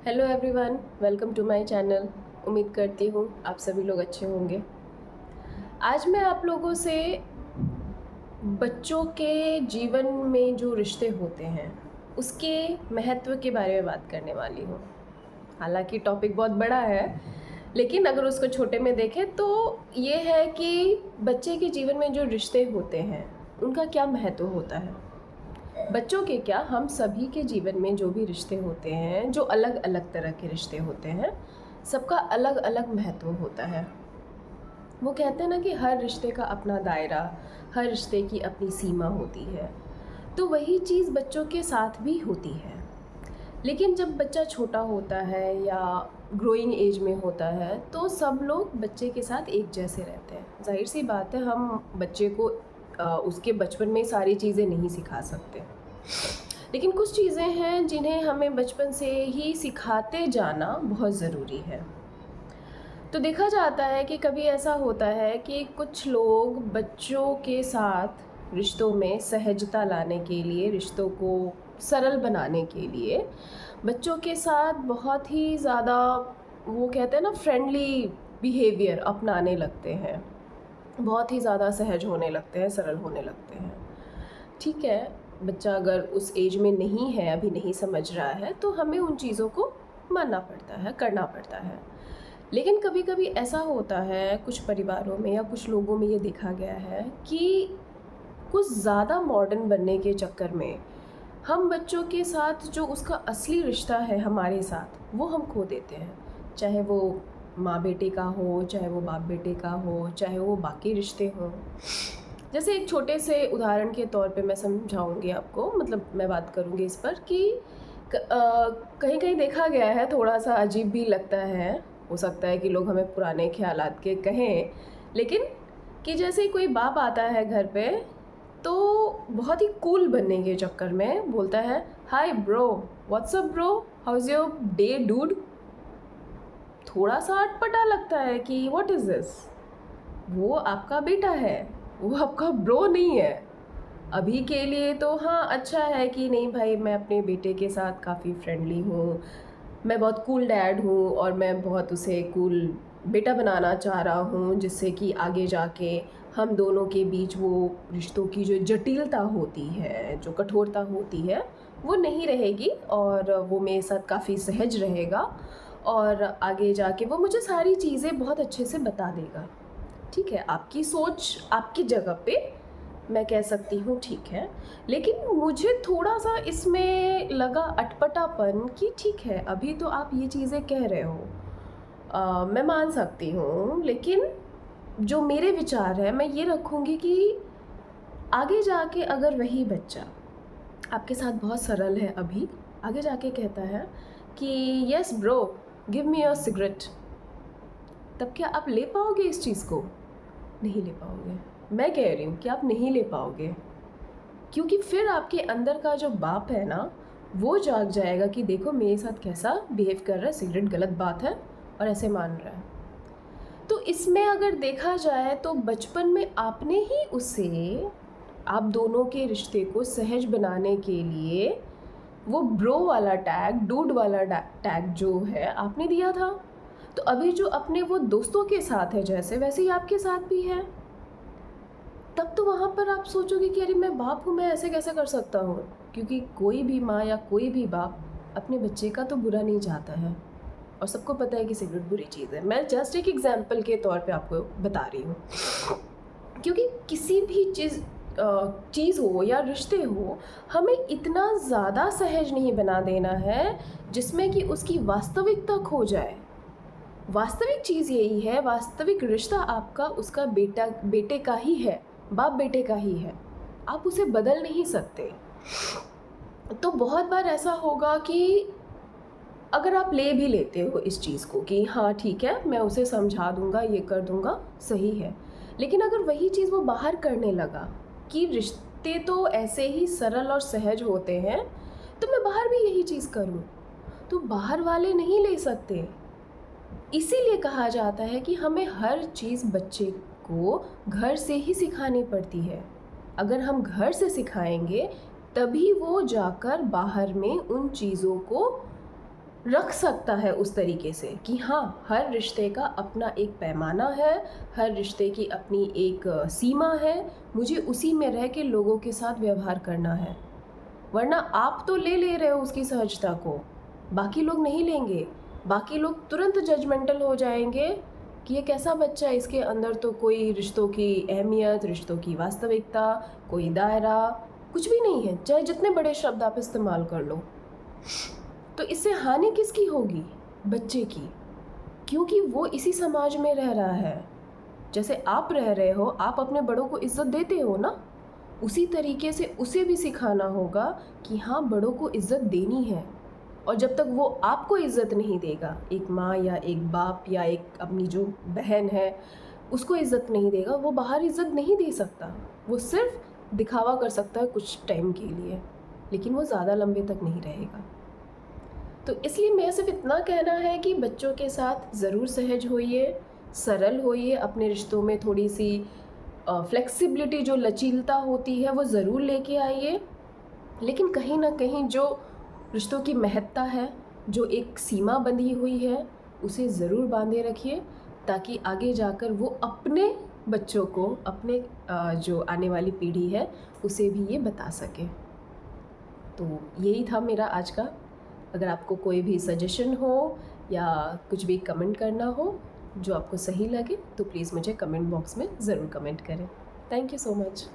Hello everyone, welcome to my channel. उम्मीद करती हूँ आप सभी लोग अच्छे होंगे। आज मैं आप लोगों से बच्चों के जीवन में जो रिश्ते होते हैं उसके महत्व के बारे में बात करने वाली हूँ। हालांकि टॉपिक बहुत बड़ा है, लेकिन अगर उसको छोटे में देखें तो ये है कि बच्चे के जीवन में जो रिश्ते होते हैं उनका क्या महत्व होता है। बच्चों के क्या, हम सभी के जीवन में जो भी रिश्ते होते हैं, जो अलग अलग तरह के रिश्ते होते हैं, सबका अलग अलग महत्व होता है। वो कहते हैं ना कि हर रिश्ते का अपना दायरा, हर रिश्ते की अपनी सीमा होती है। तो वही चीज़ बच्चों के साथ भी होती है। लेकिन जब बच्चा छोटा होता है या ग्रोइंग एज में होता है तो सब लोग बच्चे के साथ एक जैसे रहते हैं। जाहिर सी बात है, हम बच्चे को उसके बचपन में सारी चीज़ें नहीं सिखा सकते, लेकिन कुछ चीज़ें हैं जिन्हें हमें बचपन से ही सिखाते जाना बहुत ज़रूरी है। तो देखा जाता है कि कभी ऐसा होता है कि कुछ लोग बच्चों के साथ रिश्तों में सहजता लाने के लिए, रिश्तों को सरल बनाने के लिए बच्चों के साथ बहुत ही ज़्यादा, वो कहते हैं ना, फ्रेंडली बिहेवियर अपनाने लगते हैं। बहुत ही ज़्यादा सहज होने लगते हैं, सरल होने लगते हैं। ठीक है, बच्चा अगर उस एज में नहीं है, अभी नहीं समझ रहा है, तो हमें उन चीज़ों को मानना पड़ता है, करना पड़ता है। लेकिन कभी कभी ऐसा होता है कुछ परिवारों में या कुछ लोगों में, ये देखा गया है कि कुछ ज़्यादा मॉडर्न बनने के चक्कर में हम बच्चों के साथ जो उसका असली रिश्ता है हमारे साथ, वो हम खो देते हैं। चाहे वो माँ बेटे का हो, चाहे वो बाप बेटे का हो, चाहे वो बाकी रिश्ते हों। जैसे एक छोटे से उदाहरण के तौर पे मैं समझाऊंगी आपको, मतलब मैं बात करूंगी इस पर कि कहीं कहीं देखा गया है, थोड़ा सा अजीब भी लगता है, हो सकता है कि लोग हमें पुराने ख्यालात के कहें, लेकिन कि जैसे कोई बाप आता है घर पे तो बहुत ही कूल बनने के चक्कर में बोलता है, hi bro, WhatsApp bro, how is your day dude. थोड़ा सा अटपटा लगता है कि व्हाट इज़ दिस। वो आपका बेटा है, वो आपका ब्रो नहीं है। अभी के लिए तो हाँ, अच्छा है कि नहीं भाई, मैं अपने बेटे के साथ काफ़ी फ्रेंडली हूँ, मैं बहुत कूल डैड हूँ और मैं बहुत उसे कूल बेटा बनाना चाह रहा हूँ, जिससे कि आगे जाके हम दोनों के बीच वो रिश्तों की जो जटिलता होती है, जो कठोरता होती है, वो नहीं रहेगी और वो मेरे साथ काफ़ी सहज रहेगा और आगे जाके वो मुझे सारी चीज़ें बहुत अच्छे से बता देगा। ठीक है, आपकी सोच आपकी जगह पे मैं कह सकती हूँ, ठीक है। लेकिन मुझे थोड़ा सा इसमें लगा अटपटापन कि ठीक है, अभी तो आप ये चीज़ें कह रहे हो, मैं मान सकती हूँ, लेकिन जो मेरे विचार है मैं ये रखूँगी कि आगे जाके अगर वही बच्चा आपके साथ बहुत सरल है, अभी आगे जाके कहता है कि yes bro, give me your cigarette, तब क्या आप ले पाओगे इस चीज़ को? नहीं ले पाओगे। मैं कह रही हूँ कि आप नहीं ले पाओगे, क्योंकि फिर आपके अंदर का जो बाप है ना, वो जाग जाएगा कि देखो मेरे साथ कैसा बिहेव कर रहा है, सिगरेट गलत बात है और ऐसे मान रहा है। तो इसमें अगर देखा जाए तो बचपन में आपने ही उसे, आप दोनों के रिश्ते को सहज बनाने के लिए वो ब्रो वाला टैग, डूड वाला टैग जो है आपने दिया था। तो अभी जो अपने वो दोस्तों के साथ है जैसे, वैसे ही आपके साथ भी है। तब तो वहाँ पर आप सोचोगे कि अरे मैं बाप हूँ, मैं ऐसे कैसे कर सकता हूँ, क्योंकि कोई भी माँ या कोई भी बाप अपने बच्चे का तो बुरा नहीं चाहता है और सबको पता है कि सिगरेट बुरी चीज़ है। मैं जस्ट एक एग्जाम्पल के तौर पे आपको बता रही हूँ, क्योंकि किसी भी चीज़ हो या रिश्ते हो, हमें इतना ज़्यादा सहज नहीं बना देना है जिसमें कि उसकी वास्तविकता खो जाए। वास्तविक चीज़ यही है, वास्तविक रिश्ता आपका उसका बेटे का ही है, बाप बेटे का ही है, आप उसे बदल नहीं सकते। तो बहुत बार ऐसा होगा कि अगर आप ले भी लेते हो इस चीज़ को कि हाँ ठीक है, मैं उसे समझा दूंगा, ये कर दूंगा, सही है, लेकिन अगर वही चीज़ वो बाहर करने लगा कि रिश्ते तो ऐसे ही सरल और सहज होते हैं, तो मैं बाहर भी यही चीज़ करूँ, तो बाहर वाले नहीं ले सकते। इसीलिए कहा जाता है कि हमें हर चीज़ बच्चे को घर से ही सिखानी पड़ती है। अगर हम घर से सिखाएंगे तभी वो जाकर बाहर में उन चीज़ों को रख सकता है उस तरीके से कि हाँ, हर रिश्ते का अपना एक पैमाना है, हर रिश्ते की अपनी एक सीमा है, मुझे उसी में रह के लोगों के साथ व्यवहार करना है। वरना आप तो ले रहे हो उसकी सहजता को, बाकी लोग नहीं लेंगे। बाकी लोग तुरंत जजमेंटल हो जाएंगे कि ये कैसा बच्चा है, इसके अंदर तो कोई रिश्तों की अहमियत, रिश्तों की वास्तविकता, कोई दायरा कुछ भी नहीं है, चाहे जितने बड़े शब्द आप इस्तेमाल कर लो। तो इससे हानि किसकी होगी? बच्चे की, क्योंकि वो इसी समाज में रह रहा है। जैसे आप रह रहे हो, आप अपने बड़ों को इज्जत देते हो ना, उसी तरीके से उसे भी सिखाना होगा कि हाँ, बड़ों को इज्जत देनी है। और जब तक वो आपको इज्जत नहीं देगा, एक माँ या एक बाप या एक अपनी जो बहन है उसको इज्जत नहीं देगा, वो बाहर इज्जत नहीं दे सकता। वो सिर्फ दिखावा कर सकता है कुछ टाइम के लिए, लेकिन वो ज़्यादा लंबे तक नहीं रहेगा। तो इसलिए मेरा सिर्फ इतना कहना है कि बच्चों के साथ ज़रूर सहज होइए, सरल होइए, अपने रिश्तों में थोड़ी सी फ्लेक्सिबिलिटी, जो लचीलता होती है वो ज़रूर लेके आइए। लेकिन कहीं ना कहीं जो रिश्तों की महत्ता है, जो एक सीमा बंधी हुई है, उसे ज़रूर बांधे रखिए, ताकि आगे जाकर वो अपने बच्चों को, अपने जो आने वाली पीढ़ी है उसे भी ये बता सके। तो यही था मेरा आज का। अगर आपको कोई भी सजेशन हो या कुछ भी कमेंट करना हो जो आपको सही लगे, तो प्लीज़ मुझे कमेंट बॉक्स में ज़रूर कमेंट करें। Thank you so much.